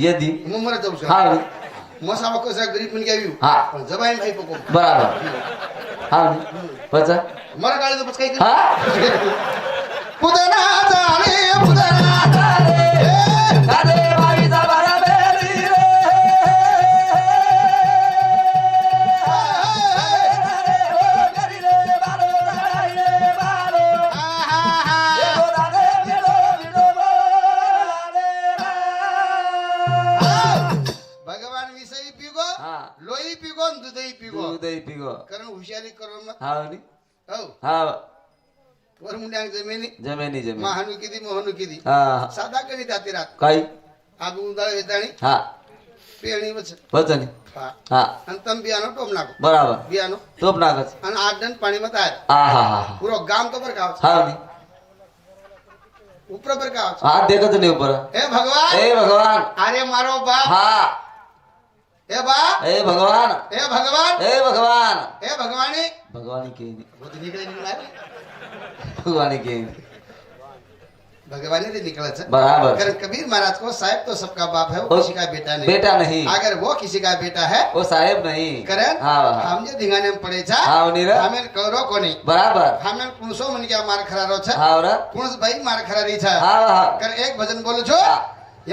यदि मुंबईला जाऊ हा मसावा कसा गरीब म्हणजे घ्यावी हा पण जबाई भाई पको बराबर हा पचा मला काढलं तर काही हा पुदना झाले पुदना झाले अरे वाईचा बराबरी रे गरी रे बारो राई रे बारो भगवान विषयी पिगो हा लोई पिगो दुधई पिगो दूधही पिगो कारण हुशारी करून मग हा नी हो हा वर मुंड्याक जमिनी जमेनी जमेनी महानु किती मोहनु किती हा साधा करी जाते रात काही आबू उदाळ वेताणी हा पेणी वच वचनी हा हा आणि तम बियानो टोम नाको बराबर बियानो तोप नागच आणि 8 डन पाणी मत आहे हा हा हा पुरो गाम तो बर का हा नी ऊपर बर का हाथ देखत नहीं ऊपर हे भगवान हे भगवान अरे मारो बाप हा हे बाप हे भगवान हे भगवान हे भगवान हे भगवानी भगवान के वो तो निकले निकला भगवान के भगवानी से निकला बराबर अगर कबीर महाराज को साहेब तो सबका बाप है वो किसी का बेटा नहीं बेटा नहीं अगर वो किसी का बेटा है वो साहेब नहीं करण हाँ हम जे धिंगाने में पड़े छा हाँ उन्हीं रे हमें करो को नहीं बराबर हमें पुरुषो मन के मार खरा रो छा हाँ और पुरुष भाई मार खरा रही छा हाँ हाँ कर एक भजन बोलो छो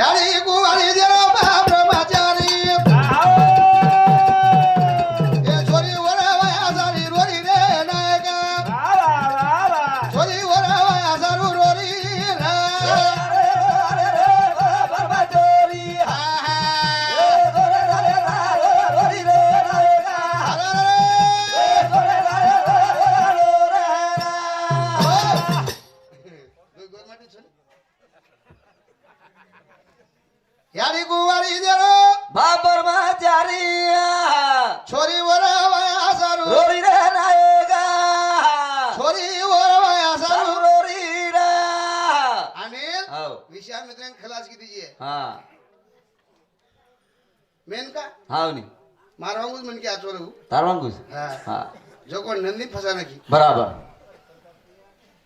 यारी गुवारी जरा बाप ब्रह्मचारी ये छोरी वरा वया सारी रोरी रे नायका छोरी वरा वया सारू रोरी रे यारी गुवारी जरा बाबर महाचारी छोरी वरा वया सारू रोरी रे नायका छोरी वरा वया सारू रोरी रे अनिल हाँ विश्वामित्र खलास की दीजिए हाँ मेन का हाँ उन्हीं मारवांगुस मन के आचो रहू तारवांगुस हाँ हाँ जो को नंदी फसा नकी बराबर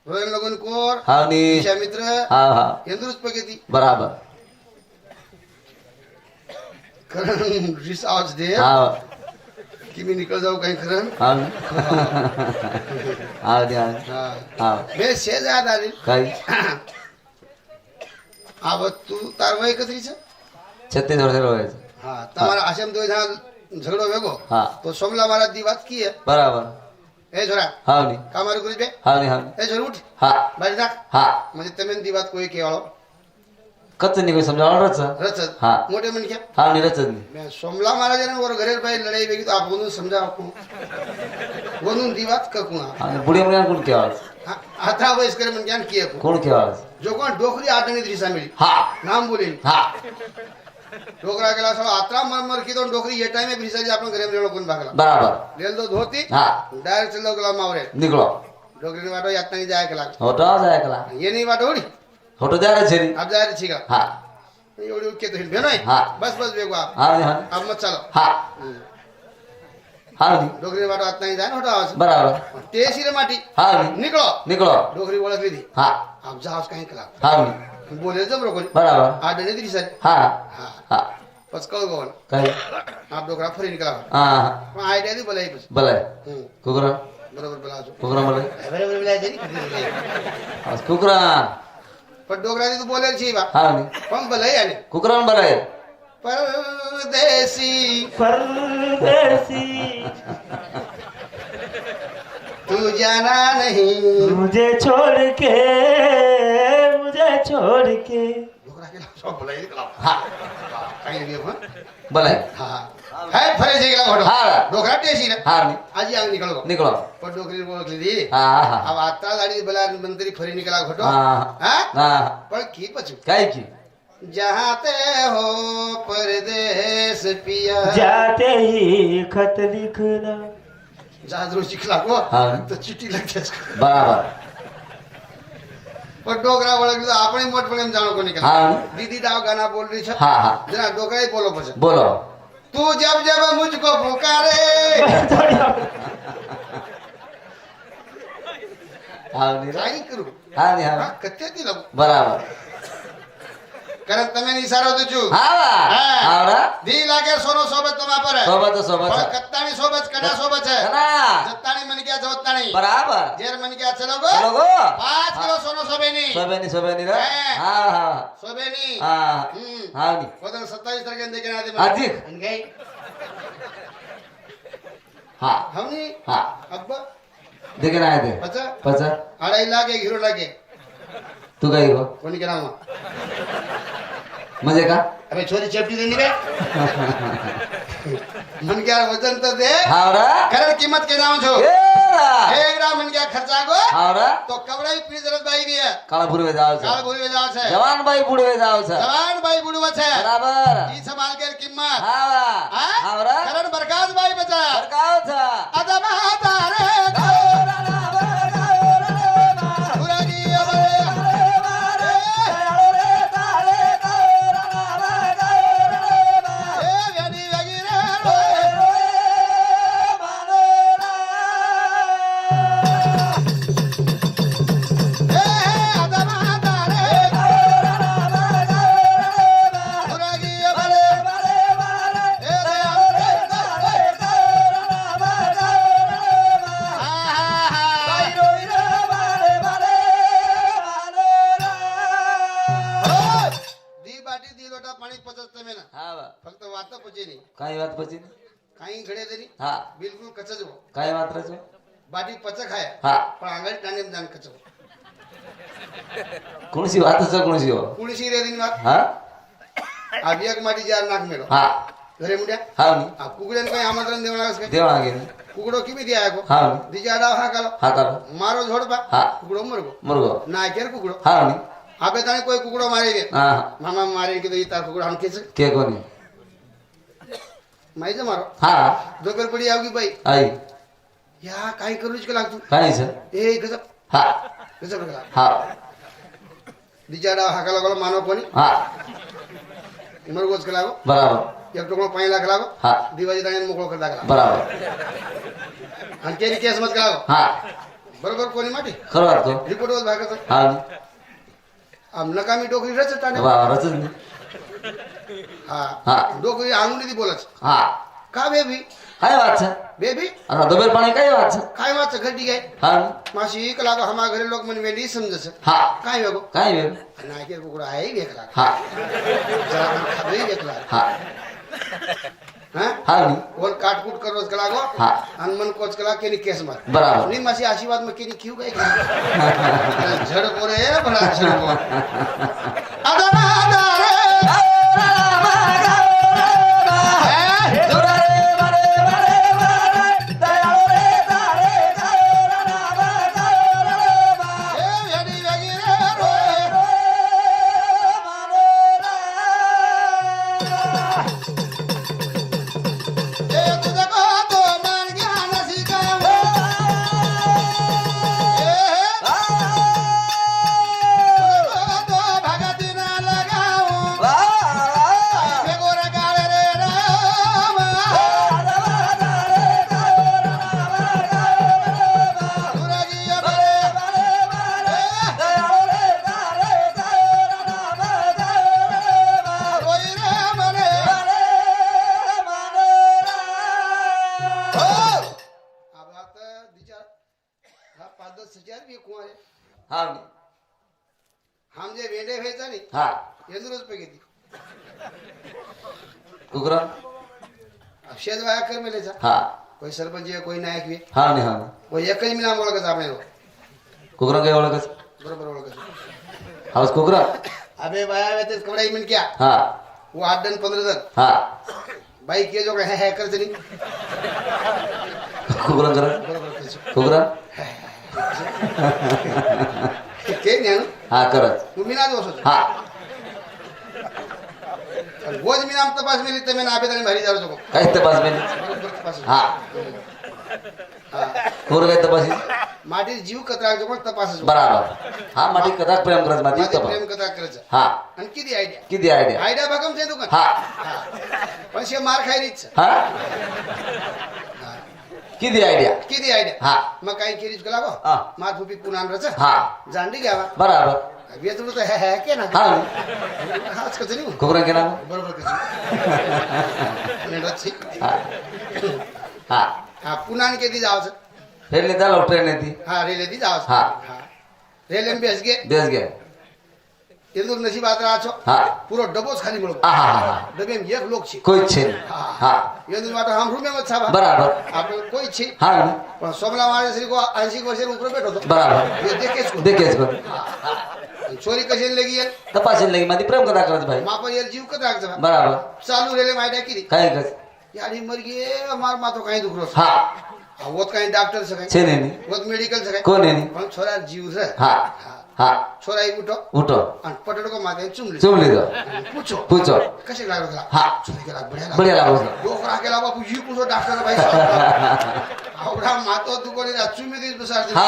रोयन लोगन कोर हाँ उन्हीं विश्वामित्र हाँ हाँ यंद्रुस पगेती बराबर करण रिस आवाज दे हाँ कि मी निकल जाऊ काही खरं हाँ हाँ दी हाँ हाँ हाँ बे शेजार आली काही अब तू तार वय कतरी छ 36 वर्ष रोवायचं हाँ तुम्हारा आशम दो जहां झगड़ो वेगो हाँ तो सोमला महाराज दी बात की है बराबर ए छोरा हाँ उन्हीं कामारू करी बे हाँ उन्हीं हाँ ए छोरा उठ हाँ बाजी नाख हाँ म्हणजे तमेन दी बात कोई केवाळो कच्चं नाही कोई समजावं रच रचत हाँ मोठे मन क्या हाँ उन्हीं रचत नाही मैं सोमला महाराज ने वर घरे भाई लड़ाई वेगी तो आप बोलूं समझा आपको बोलूं दी बात का कुणा आणि बुढे मुलांना कोण केवाळच आता वयस करे मन ज्ञान किए को कोण केवाळच जो कोण डोकरी आडणी दिशा मिली हा नाम बोले हा डोकरा गेला सो आत्रा मर की तो डोकरी ये टाइम में भिसाजी आपण घरे में कोण भागला बराबर लेल दो धोती हा डायरेक्ट चलो गला मावरे निघलो डोकरी ने वाटो यातना जाय केला होतो आज ऐकला ये नहीं वाटो उडी होतो द्या छेरी अब जाय छिगा हा एवढी उके तो हिल भेनोय हा बस बस बेगो आप हा उन्हीं हाँ अब मत चलो हा हा उन्हीं डोकरी ने वाटो आतना जाय होतो आवाज बराबर तेसी रे माटी हा उन्हीं निकलो निघलो डोकरी ओळखली दी हा अब जाओस काही केला हा उन्हीं बोले जम रोको बराबर आडणी दिशा हा हा हा बस कळ गोवन काही आप डोकरा फरी निकला हा पण आयडिया दी बोलाई बस बलाय कुकरा बरोबर बोलाजो कुकरा मला बरोबर बोलाय जरी आज कुकरा पण डोकरा दी तू बोलेल छी बा हा उन्हीं पण बोलाई आले कुकरा बलाय परदेसी परदेसी तू जाना नहीं मुझे छोड़ के डोकरा केला सब बोलाई निकला हा काही नाही पण बलाय हा हाय फरे गेला मोठो हा डोकरा टेसी ना हा उन्हीं आजी आंग निकलो निघलो पण डोकरी ओळखली दी हा हा अब आता गाडी बला मंत्री फरी निकला घोटो हा हा हा पण की पचू काय की जहाँ ते हो परदेश पिया जाते ही खत लिखना जहाज रोज शिकला को हा. तो चिट्ठी लगते बराबर पण डोकरा ओळखली तर आपण मोठपणे जाणो कोणी केला हा दीदी डाव गाना बोल रही छ हा हा जरा डोकरा ही बोलो पछ बोलो तू जब जब मुझको पुकारे हा उन्हीं रे. काय करू हा उन्हीं, हा हा कत्ते दिलं बराबर कारण તમે નિસારો તો છું હા આવરા 2 લાગે સોનો સોબત તમા પર સોબત સોબત પણ કત્તાણી સોબત કડા સોબત છે કના જત્તાણી મન ગયા જવત્તાણી બરાબર જેર મન ગયા ચલો ગો ચલો ગો 5 કિલો સોનો સોબેની સોબેની રે હા હા સોબેની હા હા ની પોતે 27 તારીખે દેખે આદે હાજી ગઈ હા હવની હા અબ્બા देखे ना आए थे पचा 50 2.5 लाख एक हीरो लागे तू गई हो कोणी के नाम मजे का अबे छोरी चेपटी देनी बे मन क्या वजन तो दे हावरा कारण कीमत के नाम छो ए एक ग्राम मन क्या खर्चा गो हावरा तो कवड़ाई पीड़ी जरूरत भाई भी है कालापुर में जाओ काल भूल में जाओ छे जवान भाई बूढ़े में जाओ छे जवान भाई बुढ़वा छे बराबर ई संभाल के कीमत हावा हां हावरा कारण बरकात भाई बचा सरकाओ छे अदमा तारे फक्त वाता पचे नहीं काई बात बची काही घडे तरी हा बिलकुल कचज हो काय मात्र छो बाटी पच खाया हा पण आंगळी टाणे जाण कचो कोणसी बात छो कोणसी हो कुणशी रे दिन વાત हा આ એક માટી જાર નાખ મેલો हा ઘરે મુડ્યા हा नी આ કુકડેને કઈ આમંત્રણ દેવા લાગે છે देवा आगे કુકડો કેમી દે આયો हा नी દીજાડા હા કાલો हा का મારો જોડબા हा કુકડો મરગો मुर्गो ના કેર કુકડો हा नी આપે તાણે કોઈ કુકડો મારી દે हा મામા મારી કીધું ઈ તાર કુકડો હણ કે છે के कोनी માઈ જ મારો हा दोकर पडी आवगी बाई आई या काय करूच का लागतो काय छे ए गजब हा गजब लागला हा દીજાડા હા કાલો કાલો માનો કોની हा મરગોજ કે લાગો बराबर એક ટોકડો 5 લાખ લાગો हा દીવાજી તાણે મોકળો કરી દાખલા बराबर અને કેની કેસ મત કરાવો हा बरोबर कोणी माटी खरं वाट को रिपोर्ट वर भागत हा नी आम नकामी डोकरी रच टाणे वा रचच नी हा हा डोकरी आंगुली दी बोलच हा का बेबी काय વાત છે बेबी आता दोबेर पाणी काय વાત છે काय वाच घडी गाय हा माशी एक लाग हमा घरे लोक मन वेली समजस हा काय वेगो काय वे ना के कुकड़ा आहे एक लाग हा जरा खाली एक लाग हा हां हा नी वर काटकूट करोस का लागो हा अन मन कोच कला केनी केस मार बराबर नी माशी आशीर्वाद में केनी क्यों गई झड़ पोरे बड़ा झड़ पो आदा रे हा नी हम जे वेंडे व्हायचा नी हा यंद्रच पे घेती कुकरा शेज वाया कर मेलेचा हा कोई सरपंच आहे कोई नायक आहे हा नी हा कोई एकही मी नाम ओळखत आपण कुकरा काय ओळखच बरोबर ओळखत हाऊस कुकरा अबे बाया वेतेस कपड़ा ही मिल क्या हा वो 8 दिन 15 दिन हा भाई के जो है कर चली कुकरा करा बरोबर तेच कुकरा के ज्ञान हा करत तुम्ही ना दोष होतो हा रोज मी नाम तपास मिली तर मी नाबेदारी भारी जाऊ शकतो काय तपास मेली बरोबर तपास हा हा कोर काय तपासी माटी जीव कतरा जो पण तपास बराबर हा माटी कदाच प्रेम करत माती माटी तपास प्रेम कतरा करायचं हा आणि किती आयडिया किती आयडिया आयडिया बघम ते दुकान हा पण शे मार खायरीच हा किती आयडिया किती आयडिया हा मग काही केलीच का लागो हा मात फुपी पुनान रच हा जांडी घ्यावा बराबर वेचणूक तर है के ना हा हाच कसं नाही खोबरं केला बरोबर कसं हा हा हा पुन्हा किती जावचं रेल्वे झालं ट्रेन येते हा रेल्वे ती जावचं हा. रेल्वे बेस गे देश घ्या तेंदूर नशिबात राहतो हा पुरो डबोच खाली मिळो हा हा हा डबे में एक लोक છે કોઈ છે હા येंदूर वाटो हम रूम में छाबा બરાબર આપણે કોઈ છે હા પણ સોમલા વાળે શ્રી को 80 वर्ष ऊपर बैठो तो બરાબર ये देखे इसको देखेच कोण चोरी कशी लगी है तपासेल लगी मध्ये प्रेम कथा करत भाई मापन ये जीव कदा राखचा बराबर चालू रेले मायडा की काय कस यारी मर गए मार मातो काही दुखरो हा वोत काही डॉक्टर से काही છે ને ની वोत मेडिकल से काही कोण आहे नी पण छोरा जीव रे हा हा छोरा ही उठो उठो आणि पटडो को माथे चुमली चुमली दो पूछो पूछो कसे लागलो तुला हा. चुमली केला बढिया लागलो डोकरा केला बापू जी पूछो डॉक्टर भाई आवडा मातो दुकोनी रा चुमी दिस बसार हा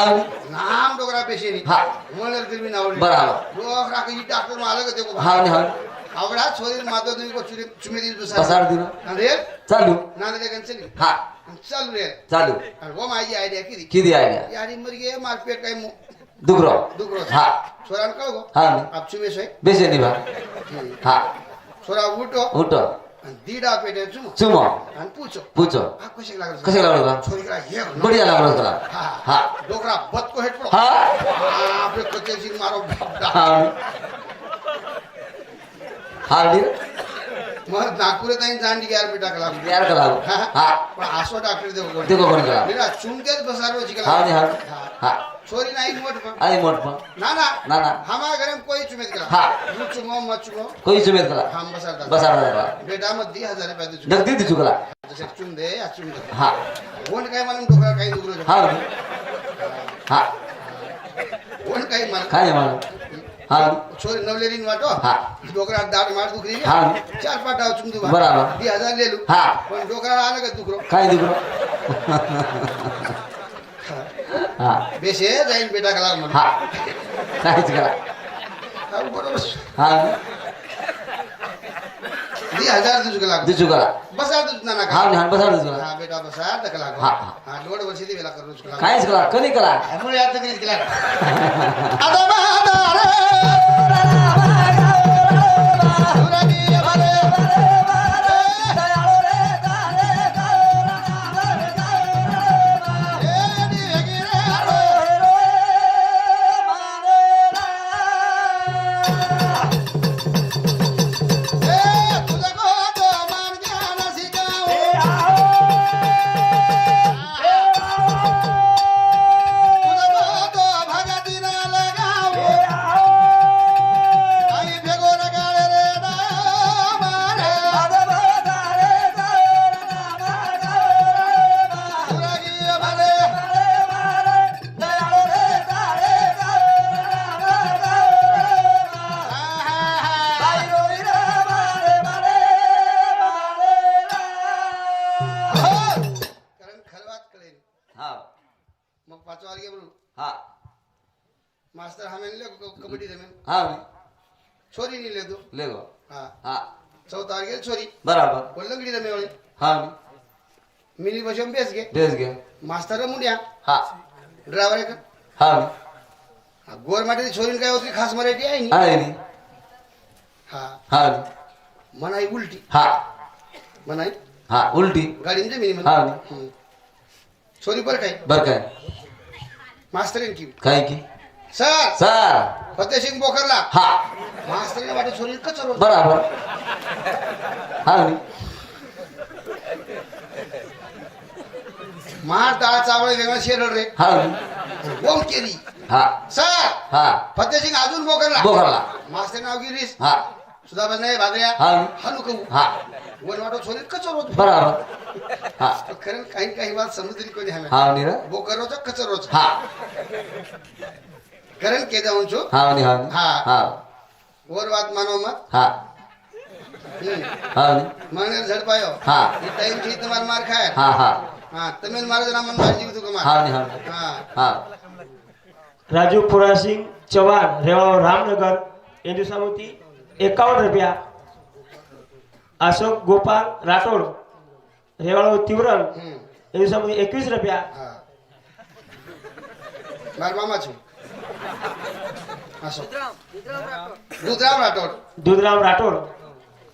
नाम डोकरा पेशेनी हा मोलर फिर भी नावली बराबर डोकरा के जी डॉक्टर मालक देखो हा ने हा आवडा छोरी मातो तुम्ही को चुमी दिस बसार बसार दिनो अरे चालू नाने देखन चली हा चालू रे चालू आणि वो माझी आयडिया की किती आयडिया यारी मर गए मार पेट काही दुगरो दुखरो हा छोरान कहो हा आप चुमे सोय बेसे नि भा हा छोरा उठो उठो आणि दीडा पेटे चुमो चुमो आणि पूछो पूछो हा कसे लागलो कसे लागलो का छोरी करा हे बढिया लागलो तुला हा हा डोकरा बत को हेट पडो हा आपले कच्चे सिंग मारो हा हा नी मग नागपुरात आणि जांडी यार बेटा कला यार करा हा पण आसो डॉक्टर देव देखो कोण करा मेरा चुमतेच बसारो जिकला हा ने हा हा छोरी नाही मोठ पण आई मोठ पण ना ना ना हमारे घर में कोई चुमेत करा हा तू चुमो मत चुमो कोई सुमेत करा हम बसारता बसार करा बेटा मत 10,000 रुपये दे चुम जगदी ती चुकला जसे चुम दे या चुम दे हा कोण काय म्हणून डोकरा काही दुखरो हा हा कोण काही म्हण काय म्हणू हा छोरी नवलेरीन वाटो हा डोकरा दाढ मार दुखरी हा 4-5 डाव चुम दे बराबर 20,000 ले लू हा पण डोकरा आलं का दुखरो काय दुखरो हा बेशे जाईन बेटा कला म्हण हा काहीच करा बरोबर हा 20,000 तुझ कला ती चुकला बसा तुझ ना हा का ने हा बसार चुकला हा बेटा बसा कला हा. हा 1.5 वर्ष दे वेला करू कला काहीच करा कधी करा त्यामुळे आता करीत केला मग 5 वागे बोलू हा मास्टर हमें ले कबड्डी रमें हा छोरी नहीं ले दो ले गो हाँ हा 4 वागे छोरी बराबर बोल लंगड़ी रमे वाली हा मिनी बसम बेस गे ड्रेस घे मास्टर मुंडिया हा ड्राइवर का हा गोर माटे छोरी काय होती खास मराठी आहे नी आहे नी हा हा मनाई उलटी हा मनाई हा उलटी गाडी म्हणजे मिनी हा म्हण छोरी पर काय बर काय मास्टर की काय की सर सर फतेह सिंग बोकरला हा मास्टर ने वाटे छोरी कचर होत बराबर हा नी मार डाळ चावळे वेगळा शेरड रे हा बोम केली हा सर हा फतेह सिंग अजून बोकरला बोकरला मास्टर नाव गिरीस हा सुधा बसनाय भाद्र्या हा हनु कहू हा वन वाटो छोरी कचर होत बराबर हा खरं काही बात समुद्री कोणी हमें हा नी रे बोकरोचा कचरोच हा करण के जाऊन छो हा नी हा हा. हा और बात मानो मत हा हा नी माने झडपायो हा ये टाइम थी तुम्हार मार खाए हा हा हां तमिल मारे जना मन भाजी तू कमार हा नी हा हां हा राजू पुरासिंग चव्हाण रेवाव रामनगर यांची सामोती 51 रुपया अशोक गोपाल राठोड रेवाळो तिवरण यांची सामोती 21 रुपया हां मार मामा छु असो रुद्राम राठोड દુધરામ રાઠોડ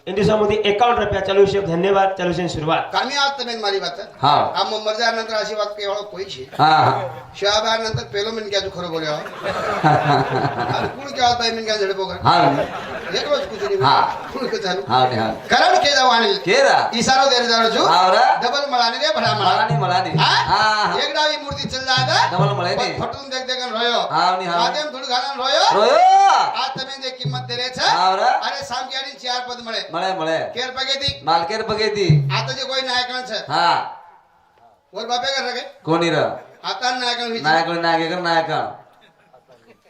इन दिवसामध्ये 51 रुपया ચાલુ છે ધન્યવાદ ચાલુ છે શરૂઆત કામી આજ તમે મારી વાત હા આમ મરજા નંતર આશી વાત કેવાળો કોઈ છે હા શિવાબાર નંતર પેલો મિન ક્યાં ખરો બોલ્યો અને કોણ કેવા ભાઈ મિન ક્યાં ઝડપો કરે હા એકલો જ કુતરી હા. કોણ કે ચાલુ હા ને હા કરણ કે જવાની કેરા ઈશારો દેર જાણો છું આવરા ડબલ મળાની રે ભડા મલાની મલાની હા હા એક ડાવી મૂર્તિ ચલ જાદા ડબલ મળે ને ફટુન દેખ દેખન રોયો હા ની હા માધ્યમ થોડું ગાળાન રોયો રોયો આ તમે જે કિંમત દે રે છે આવરા અરે સામગ્યાની 4 પદ મળે મળે મળે કેર પગેતી માલકેર પગેતી આ તો જે કોઈ નાયકણ છે હા ઓર બાપે કર રગે કોની ર આતા નાયકણ વિચ નાયક નાયક કર નાયક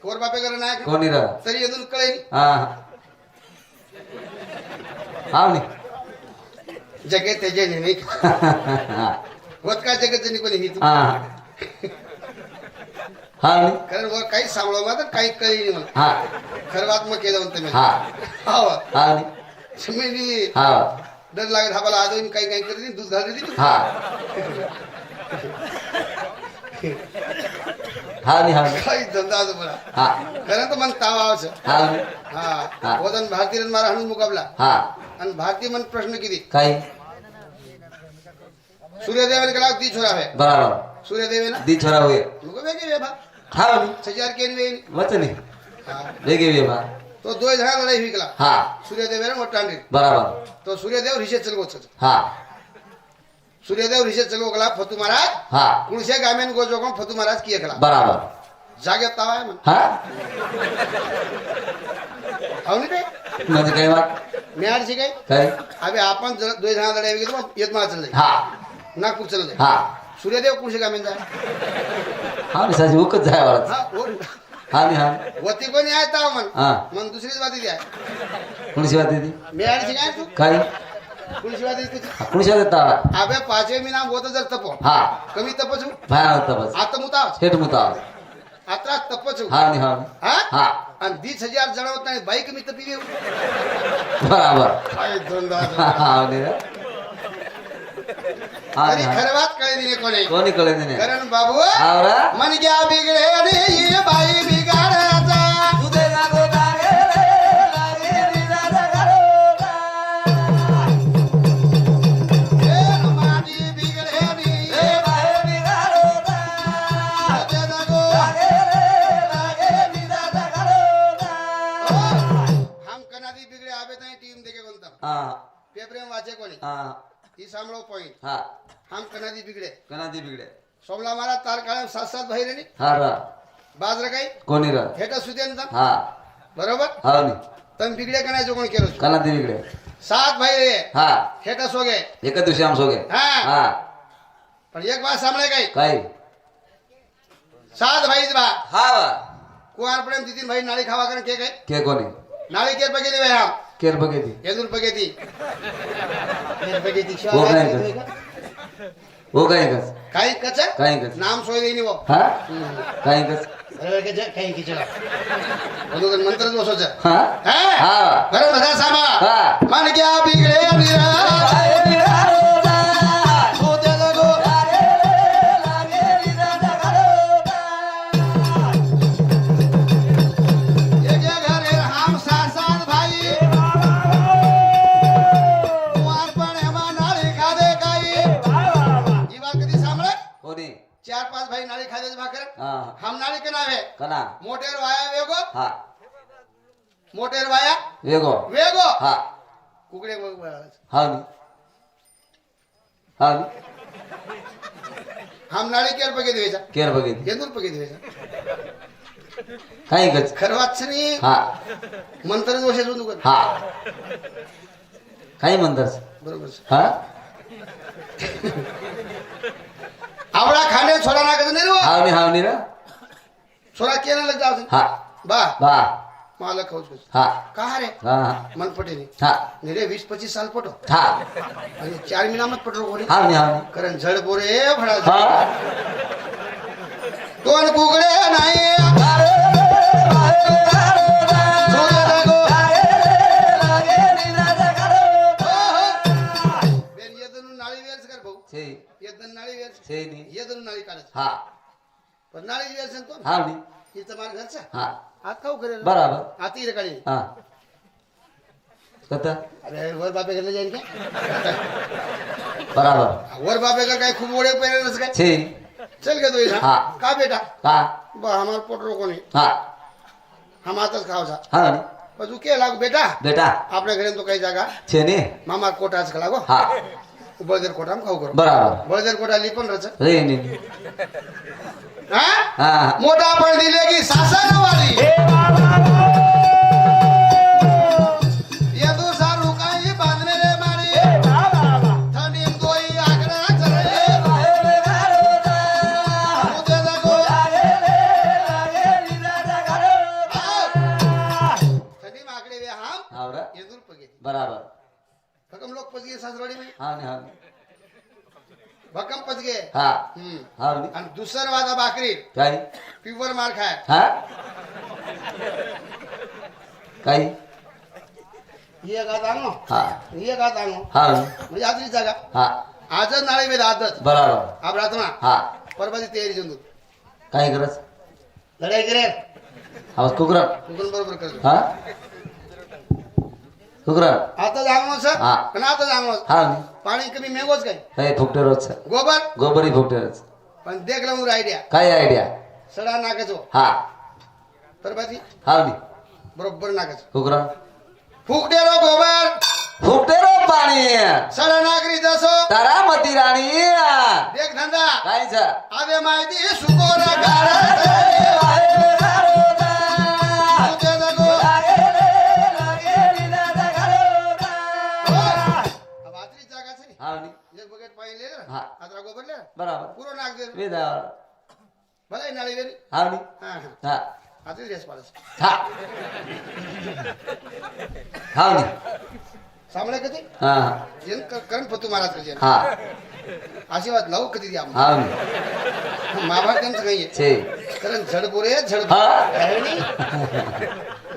ઓર બાપે કર નાયક કોની ર તરી એદુન કळे હા હા ની जगे तेजे नाही હા होत का जगत जनी कोणी हित હા હા ની कारण वर काही सांगलो मा तर काही कळी नाही मला હા खरं बात मग केलं म्हणते मी હા हा હા ની तुम्ही હા डर लागत हा मला आदोनी काही काही करते दूध घालते ती હા હા ની હા ની काही धंदा तो बरा હા कारण तो मन ताव आवશે હા ની हा हा. वदन भारतीय रन मारा हणून मुकाबला હા आणि भारतीय मन प्रश्न किती કઈ सूर्यदेवाने केला ती छोरावे બરાબર सूर्यदेवेना દી છોરા હોય मुको वेगे वे बा હા ની सजार केन वे વચની हा વેગે વે બા तो दो जण लढाई विकला હા सूर्यदेवेने मोठांडी બરાબર तो सूर्यदेव ऋषे चलगोच હા सूर्यदेव ऋषे चलगो गला फतू महाराज હા कुणसे गामेन गोजो को फतू महाराज किए गला બરાબર जागे तावाय मन હા आवनी ते म्हणजे काय વાત म्याड सी काय काय अबे आपण दो जण लढाई विकला येत मा चल हा नागपूर चल जाय हा सूर्यदेव कुणसे गामेन जाय हा नि साजी उकच जाय वाळत हा ओर हा नि हा वती कोणी आहे ताव मन हा मन दुसरीच बाती द्या कुणी शिवाय देती म्याड सी काय तू काय कुणशी बाती तुझी कुणी शिवाय देता अबे पाचवे मी नाम होत जर तपो हा कमी तपचू भया होता बस आता मुताव थेट मुता आता तपचू हा नि हा हा हा आणि 20,000 जणवत नाही बाईक मी तपी देऊ बराबर काय धंदा हा नि हा तरी नि हा. खरं बात कळे दिले कोणी कोणी कळे नाही कारण बाबू आवरा मन क्या बिगड़े रे ये बाई बिगाड़ता तुझे लागो लागे रे लागे निरा करो ये माटी बिगड़े रे ए बाहे बिगाड़ो दे दगो लागे रे लागे निरा करो हम कनादी बिगड़े आबे ताई टीम देखे कोणता हा पेपर में वाचे कोणी हा ही सांभळो पॉइंट हा हम कनादी बिगड़े कनादी बिगडे सोमला मारा तार काळे 7-7 भाई रे हा रा बाजरा काही कोणी रा हेटा सुदेन हा बरोबर हा नि तम बिगड़े कणायचो कोण केलो कनादी बिगडे 7 भाई रे हा हेटा सोगे एक दिवशी आम सोगे हा हा पण एक बात सांभळे काही काय 7 भाई बा हा कुवार प्रेम 3 भाई नाळी खावा कारण के काय के कोणी नाळी केर बघितली बाई हम केर बघेती येदूर बघिती केर बघिती हो काय हो काय कस काही कच काय कस नाम सोय देईनी वो हा काय कस अरे के जे काही किचला बोलून मंत्रच बसोच हा हा हा बरं बघा सामा हा मन क्या बिगड़े निरा बाहे बिगाड़ो होते लगो लागे रे लागे निरा करो एक घरे हम 7-7 भाई कुवार पण एमा नाळी खादे काही ही बात कधी सांभळे कोणी 4-5 भाई नाळी खादे भाकर हा हम नाळी के नावे कना मोटेर वाया वेगो हा मोटेर वाया वेगो वेगो हा कुकडे हा नि हा नि हम नाळी केर पगे देवेचा केर बघेती येदूर पगे देवेचा काय कस खरं वाचनी हा मंत्रच वशेच होतो हा काय म्हणतास बरोबर हा आवडा खाणे छोडा ना कधी नाही रो हा नि ना छोडा केला लग जाव हा बा बा मला खाऊच हा का रे हा मन पटेल हा निरे 20-25 साल पटो हा आणि 4 महिना मत पटो कोणी हा नि कारण झड बोरे भडा हा कोण कुकडे नाही बाहे बिगाड़ो सोने लगो लागे रे लागे निरा करो बेन येदून नाळी वेल्स कर भाऊ छे येदून नाळी वेल्स छे नि येदून नाळी काढत हा पण नाळी वेल्स तो हा नि हिचं मार घरचा हा हात खाऊ करेल बराबर हाती रे काढी हा कत अरे वर बापे घरला जाईल का बराबर वर बापे का काय खूप ओढे पेरेलच काय छे चल का तू इथं हा. का बेटा का बा हमार पोट रोको नहीं हा हम आताच खाओ जा हा नी पर तू के लागू बेटा बेटा आपल्या घरी तो काही जागा छे ने मामा कोटाच का लागो हा बळदेर कोटा हम खाऊ करो बराबर बळदेर कोटा ली पण रच रे नी हा हा मोठा पण दिले की सासन वाली येदू सारू काही बांधलेले मारी थंडीम दोई आकडा चरले उद्या जागो थंडीम आकडे वे हम आवरा येदूर पगे बराबर भकम लोक पजगे सासरवाडी में हा नी हा भकम पजगे हा हा नी आणि दुसर वादा भाकरी काय पिवर मार खाय हा काय ये गात आणो हा ये गात आणो हा म्हणजे आजरी जागा हा आजच नाळे वेद आजच बराबर आप रातना हा परबाची तयारी जंदू काय करस लढाई करे आवाज कुकरा कुकून बरोबर करतो हा कुकरा आता जागणो सर हा. पण आता जागणो हा नी पाणी कमी मेगोच काय काय फुकटे रोज गोबर गोबरी फुकटेच पण देख लावून आयडिया काय आयडिया सडा नाकाचो हा परबाची हा नी बरोबर नाकाचो कुकरा फुकटे रो गोबर फुकटे रो पाणी सडा नागरी जसो तारामती राणी देख धंदा काय छ आवे माहिती सुकोरा गाडा उद्या जागो अब आजरी जागा छे हा नी एक बकेट पाणी ले हा. आता गोबर ले बराबर पुरो नाक दे वेदा भले नाळी वेरी हा नी हा हा हा आजरी रेस पाडस हा हा नी सामने कधी हा येन करण फतू महाराज कधी हा आशीर्वाद लावू कधी द्या हा नी महाभारत त्यांचं नाहीये छे कारण झडपुरे झडप हा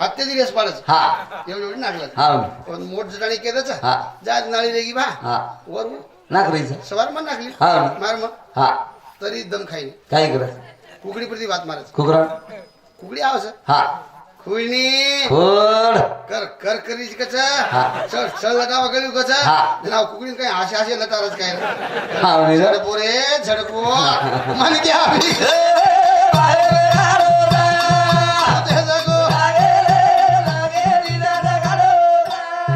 अत्याधी रेस पाडस हा एवढी एवढी नागलं हा नी पण मोठ जटाणी केलंच हा जात नाळी वेगी बा हा वर नाकरीच सवार मन नाकली हा. मार मग हा तरी दम खाईन काय करस कुकडी प्रती वात मारच कुकरा कुकडी आवाज हा खुईनी खोड कर कर करीच कच हा. चल चल लटावा गळू कच हा. नाव कुकडी काय आशे आशे लटारच काय हा नी रे झडपो रे झडपो मन घ्या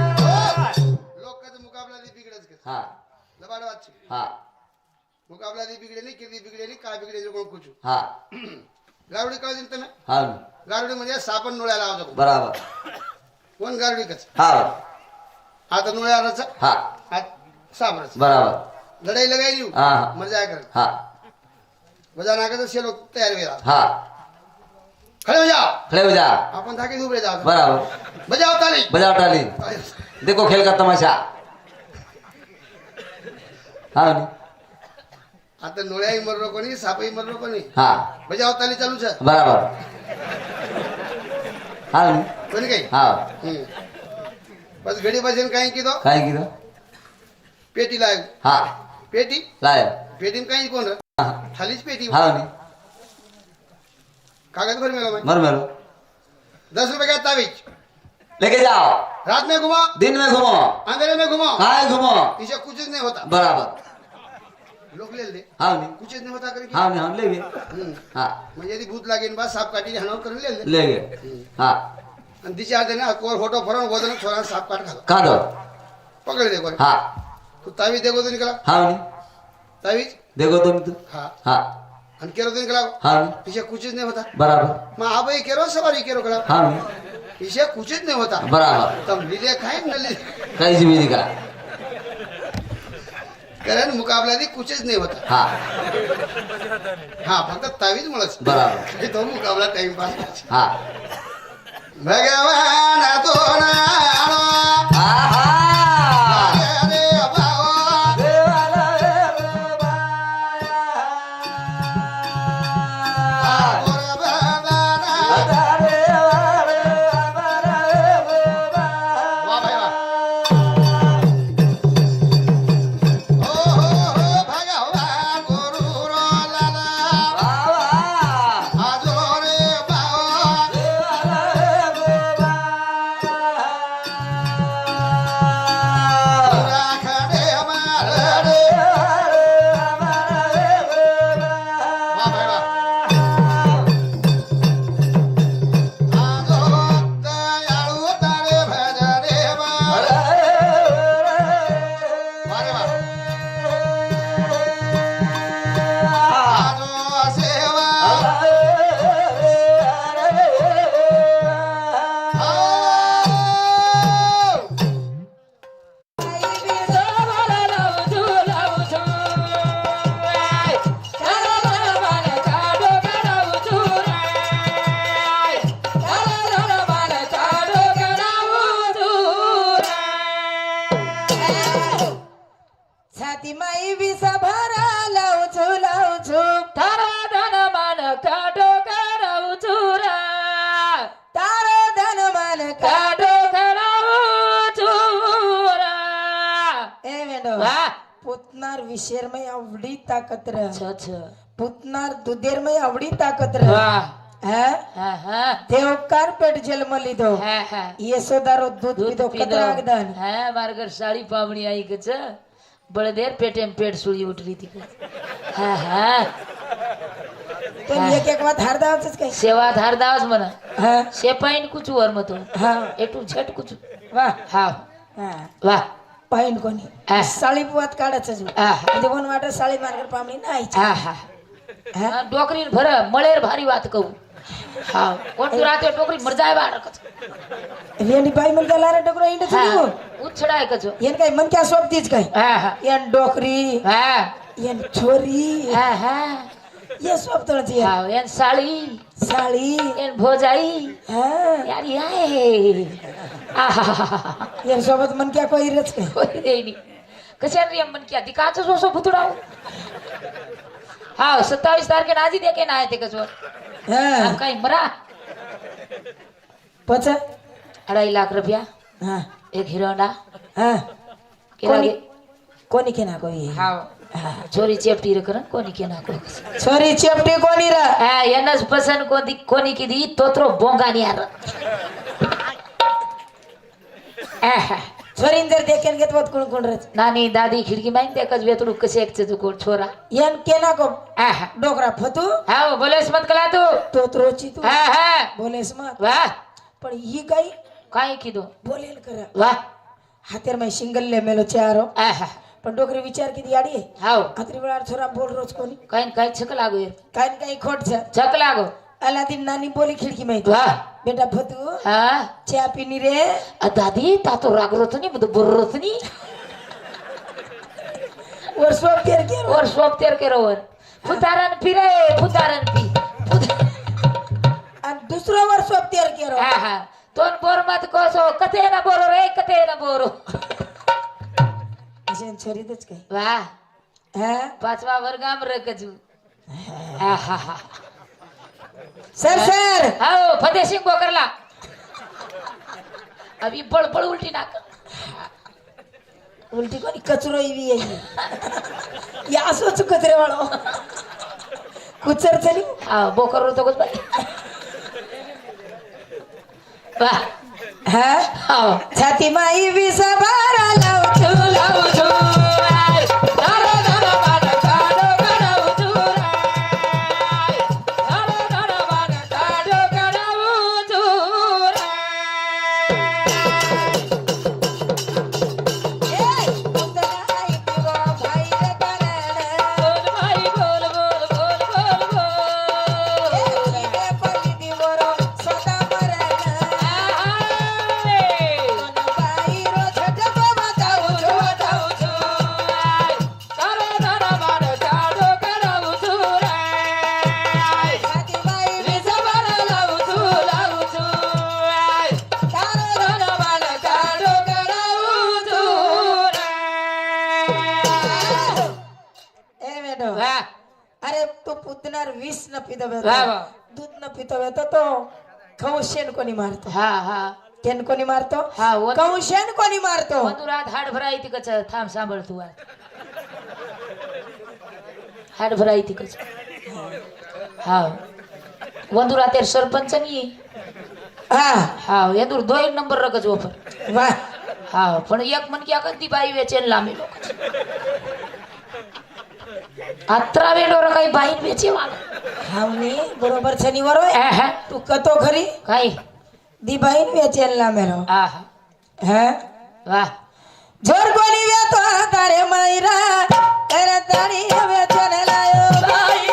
लोकांचा मुकाबला दी बिघडच कस हा लबाड वाच हा मुकाबला दी बिघडे नाही किती बिघडे नाही काय बिघडे कोण कुचू हा गारुडी कळ दिल तुम्ही हा नी गारुडी म्हणजे सापण नोळ्याला आवाज बराबर कोण गारुडी कच हा आता नोळ्यालाच हा हात सापरच बराबर लढाई लगाई लिहू हा हा मजा कर हा बजा नाकाचा शेलो तयार वेळा हा खडे बजाव खड़े हो जा आपण धाके उभे जाऊ बराबर बजाव ताली बजाओ ताली देखो खेल का तमाशा हा नी आता नोळ्याही मरलो कोणी सापही मरलो कोणी हा बजाव ताली चालू छ बराबर हा नी कोणी काही हा बस घडी बसेन काही की तो काय कीधं पेटी लाग हा पेटी लाय पेटीन काही कोण रे? हा खालीच पेटी हा नी कागज भर मेलो मैं मर मेलो 10 रुपए का तावीज लेके जाओ रात में घुमाओ दिन में घूमो अंधेरे में घुमाओ काय घूमो इसे कुछ नहीं होता बराबर लोक ले ले हा नी कुछ नहीं होता करके हा नी हम ले गए हा म्हणजे यदि भूत लागेन बा साप काटी हनव करून ले ले ले गए हा आणि तिच्या आधी ना कोर फोटो फरन गोदन छोरा साप काट घाल कहाँ दो पकड़ दे कोई हा तू तावीज देखो तो निकला हा नी तावीज देखो तुम तो हाँ हा आणि केरो तो निकला हा नी इसे कुछ नहीं होता बराबर मग आबाई केरो सवारी केरो कला हा नी इसे कुछ नहीं होता बराबर तब लीले खाए न ले काही जी भी निकला कारण मुकाबला दी कुछ नहीं होता हा हाँ फक्त तावीज मुळच बराबर काही तो मुकाबला टाइम पास हा भगवान तो नाळो हा हा रे बाबा देवाला रे बाया. आता देवा रे आम्हाला रे बाया. वा बाई वा. भगवान गुरु लाला बाबा. आजो रे बाबा छाती माई विसा भरा लावचू लावचू थारा धन मान काटो कराऊ चुरा तारो धन मान काटो कराऊ चुरा ए मेंढो वा पुतनार विशेर में आवडी ताकत रह छ पुतनार दुधेर में आवडी ताकत रह वा है हा हा देव कारपेट जन्म लीधो हा हा यशोदारो दूध पीधो कतराग दान હા મારા ઘર સાડી પામણી આવી કે છે બળદેર પેટેમ પેટ સુળી ઉઠરી હતી હા હા तो एक एक बात हार दावच काय સેવા ધાર દાવસ મને हां સેપાઈન કુછું વર મતો हां એટું છેટ કુછું वाह હા हां વાહ पाहिन कोणी हा. साळी पुवात काढायचं जू हा. देवन वाटर साळी मार्गर पामणी नाही હા હા हा ડોકરી ભર મળેર ભારી વાત કહું હા કોણ રાતે ડોકરી મરજાય બાર કછ लेनी बाई मन गलारे डगरो इंड હા चुनी ઉછડાય કછો येन काय मन क्या सोप तीच काय હા હા येन डोकरी હા येन छोरी હા હા ये सोप तळची હા એન સાળી साळी એન ભોજાઈ हां यार याय आहा येन सोबत मन क्या कोई रच काय होय रे नी कशा रे मन क्या दिकाच सोसो फुतडाव हा 27 तारखे आजी दे के ना आहे ते कसो हां काही मरा पच 2.5 लाख रुपया हां एक हिरोंडा हां केला कोणी गे कोणी केना कोई हा छोरी चेपटी रे कर कोणी के ना को छोरी चेपटी कोणी र हा एनस पसंद कोणी की दी तोत्रो बोंगानी यार आहा छोरीन जर देखेन घेत वत कोण कोण रच नानी दादी खिडकी माइन देखज वेतडू कसे एक चे को छोरा येन केना को आहा डोकरा फतू हा बोलेस मत कला तू तो त्रोची तू हा हा बोलेस मत वाह पण ही काही काय कीधो बोलेल कर वाह हातेर में सिंगल ले मेलो चारो आहा पण डोकरी विचार की याडी हाव हातरी वेळा छोरा बोल रोज कोणी काय छक लागो यार काय न काही खोट छ छक लागो अलादीन नानी बोली खिडकी में वाह बेटा फतू हा चा पिनी रे आ दादी ता तो रागरोतनी मत बोररोतनी और सोप केर केर और सोप तेर के रोवर फुतारन फिरे फुतारन पी आणि दुसरो वर सोप केर केर हा हा तोन बोर मत कोसो कथे ना बोरो रे कथे ना बोरो अशेन छोरीतच काय वाह हा 5वा वर्गाम रकजू आहा हा सर सर हाओ फतेह सिंह बोकरला अभी बड़ बड़ उल्टी ना कर उलटी कोणी कचरो इवी आहे या असोच कचरे वाळो कुचर चली हा बोकर तो कुछ भाई वाह हा हाओ छाती माई विसा बारा लावचू लावचू अरे तो पुतनार विष न पितो दूध न पितो तो कौशेन कोणी मारतो हा हा केन कोणी मारतो हा कौशेन कोणी मारतो वंदुरात हाड भराई ती कच थांब सांभाळ तू हाड भराई ती कच हा वंदुरात सरपंच नी हा हा येदूर 2 नंबर रकच ओपर वाह हा पण एक मन क्या करती बाई वेचेन लांबे लोक 18 वेळोर काही बाईन वेचे वाला हावनी बरोबर शनिवार होय तू कतो खरी काय दी बाईन वेचेला मेलो आहा हा वाह जोर कोणी वेतो तारे मायरा कर तारी वेचन लायो बाई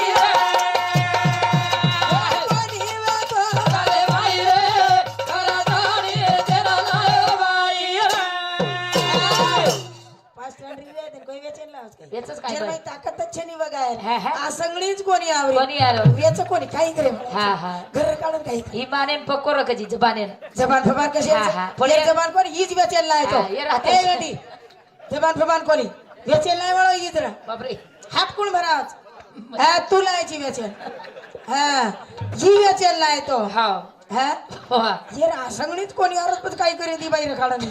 कोणी वेतो तारे मायरा कर तारी वेचन लायो बाई पाच लांडी वेचन कोई वेचन लावस काय वेचच काय जर बाई बाई ताकदच छनी बघाय हा, हा. आ सगळीच कोणी आवरी कोणी आलो वेच कोणी काही करे हा हा घर काढून काही ही मानेन पक्को रकजी जबानेन जबान फबान कशी हा, हा. पण जबान कोणी हीच वेचन लायतो हा, ये राहते. ए बेटी जबान फबान कोणी वेचेल नाही वळो इतर बापरे हात कोण भरावच हा तू लायची वेचेल हा ही वेचेल नाही तो हा हा वा ये रासंगणीत कोणी आरोप काय करे ती बाहेर काढून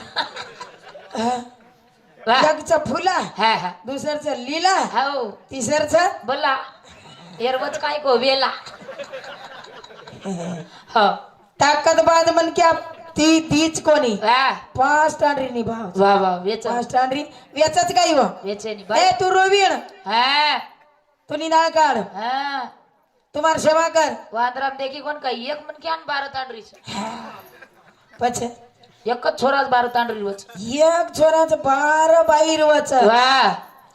वा जगचा फुला हा हा दुसरचं लीला हो तिसरचं बोला एरवच काय को वेला हो ताकदबाद मन क्या ती तीच कोणी वा 5 टांडरी निभाव वा वा वेच 5 टांडरी वेचच काय हो वेचेनी ए बाय तू रोवीण हा तू निनाळ काढ हा तुम्हार सेवा कर वांद्राम देखी कोण काय एक मन क्यान 12 तांडरी पछ एकच छोराच 12 तांडरी वच एक छोराच 12 बाहेर वच वा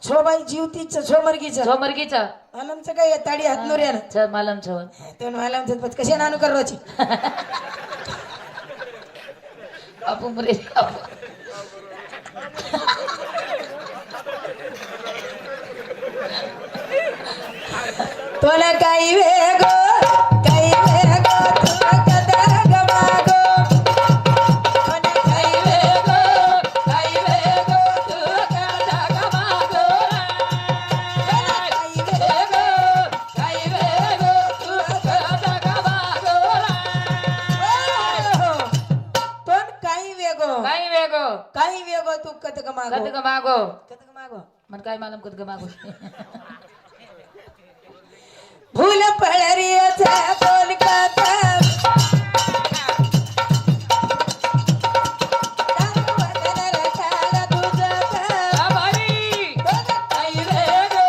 छो बाई जीवतीच छो मरगीच सोमरगीच आलमचं काय ताडी हात नोऱ्यान छ मालम छवन तो आलमचं पछ कशे नानू कर रोची बापू मरे बापू तोला काही वेगो काही वेगो तुला कदा गमागो तोला काही वेगो काही वेगो तू काढा गमागो काही काही वेगो तू काढा गमागो तोन काही वेगो काही वेगो तू कद गमागो कद गमागो कद गमागो मन काय मालूम कद गमागो भूल पळरियाचा तोल काता काही वेगो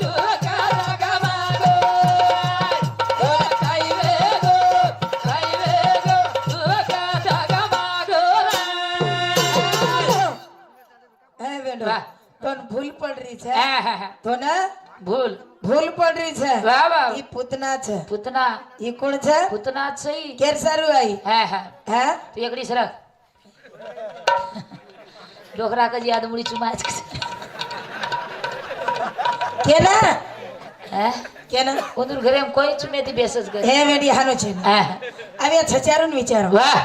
तू काढा गमागो काही वेगो तू काढा गमागो ए बेंडो वाह. तोन भूल पळरी छे तो ना भूल भूल पळरी छे वाह वाह ई पुतना छे पुतना ई कोण छे पुतना सही केर सारू आई हा हा हा तू एकडी सरक डोकरा कधी आदमुडी चुमाच केना हा केना कोंदूर घरे કોઈ ચુમેથી બેસસ ઘરે हे वेडी हानो छे હા હવે છચારું વિચારો વાહ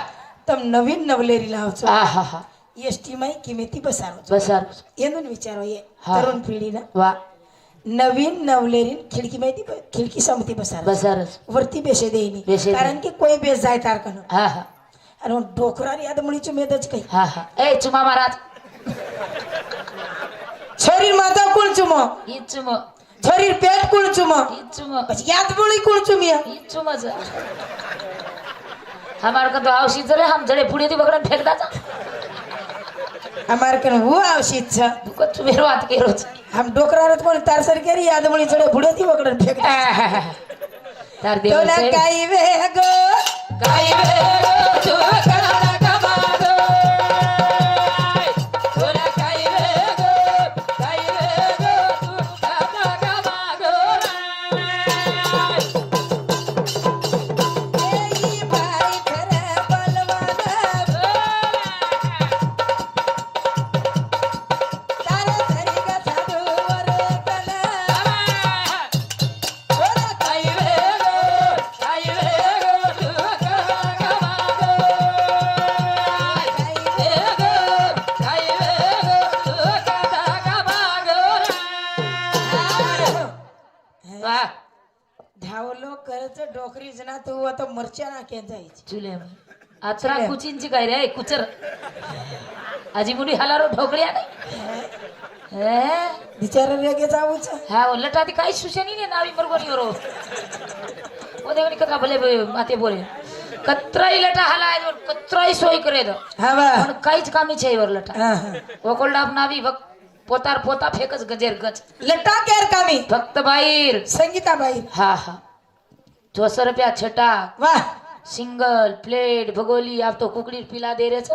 તમ નવીન નવલેરી લાવ છો હા હા હા એસટી માં કિમેતી બસારો છો બસાર એનું વિચારો એ હા. તરુણ પેઢીના વાહ નવીન નવલેરી ખिडकी માહિતી ખिडकी સમતી બસારો બસાર વરતી બેસે દેની બેસે દે. કારણ કે કોઈ બેસ જાય તાર કનો હા હા અને હું ઢોકરાની યાદ મળી છું મેં જ કઈ હા હા એ ચુમા મહારાજ શરીર માતા કોણ ચુમો ઈ ચુમો શરીર પેટ કોણ ચુમો ઈ ચુમો પછી યાદ મળી કોણ ચુમિયા ઈ ચુમો જ हमार का तो आवशी जरे हम जड़े पुढे ती बगडन फेक दाचा અમાર કન હું આવશી છે दुक चुमेर वात केरो આમ ડોકરારત કોણ તાર સર કેરી યાદ મળી ચડે ભુડેથી વગડન ફેક तार देव તોલા से કાઈ વેગો काई वेगो तू काढा गमागो तोला काई वेगो तू काढा गमागो એઈ ભાઈ ખરે બલવાન તારે ધરી ગા સાડુ વરે કના તોલા काई वेगो तू काढा गमागो કાઈ काई वेगो तू काढा गमागो वाह धावलो करच डोकरी जना तू आता मरच्या नाके जायची चुले आचरा कुचिंची काय रे कुचर आजी मुली हलारो ढोकळ्या नाही हे बिचारा रेगे जाऊच हा लटा ती काही सुशनी ने नावी बरोबर योरो ओ देवनी कथा भले माते बोले कत्राई लटा हलाय और कत्राई सोय करे दो हा बा पण काहीच कामी छे वर लटा हा हा ओकोल्डा नावी पोतार पोता फेकच गजेर गज लटा केर कामी फक्त बाहेर संगीता बाई हा हा 200 रुपया छटा वाह सिंगल प्लेट भगोली आप तो कुकड़ी पिला दे रे छ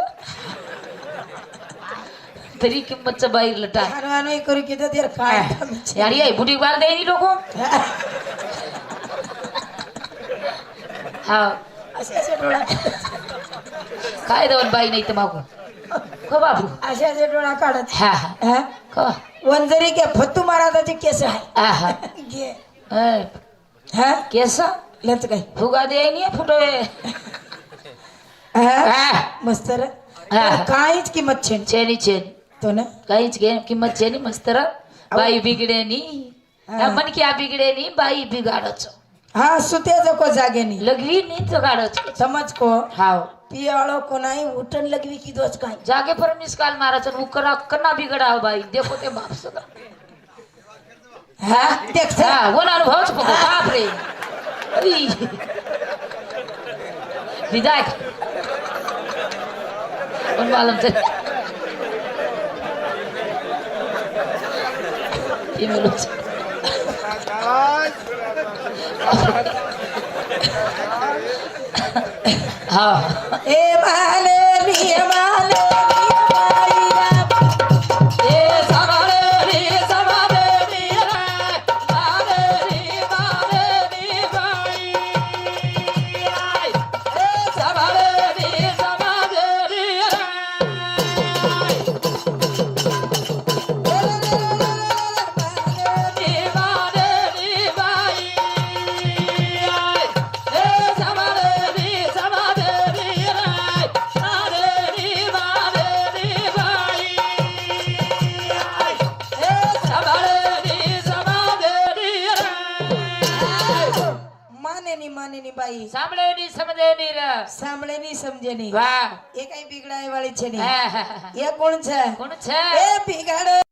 तरी किंमत बाहेर लटा हानवानो करू की तर काय कामी छे. यार ये बुटी बाल दे नी लोको हा असे असे डोळा काय दोन बाई नाही तर मागू खो बाबू असे असे डोळा काढत हा हा हा खो वंजरी के फत्तू महाराजाचे केस आहे आहा घे ए हा केसा लेत काय फुगा दे नी फुटो हा हा मस्त रे हा. काहीच किंमत छे चेनी चेन तो ना काहीच घे किंमत છે ની મસ્તર બાઈ बिगडे नी मन क्या बिगडे नी बाई बिगाडच हा सुते को जागे नहीं लगवी नी तो गाडच समझ को हाव पियाळो को नाही उठन लगवी की दोच काय जागे पर मिस काल माराच उकरा कन्ना बिगडाव बाई देखो ते बाप सदा हा देख हा वो ना अनुभवच बघो बाप रे अई. विदाय कोण मालूम ते ये मिलो हाँ ए माले नी माले ए समारे रे समारे रे मारे रे बाई ए समारे रे माने नी बाई સાંભળે ની સમજે ની રે સાંભળે ની સમજે ની વાહ એ કઈ બિગડાય વાળી છે ની હા, હા, હા. એ કોણ છે કોણ છે એ બિગાડો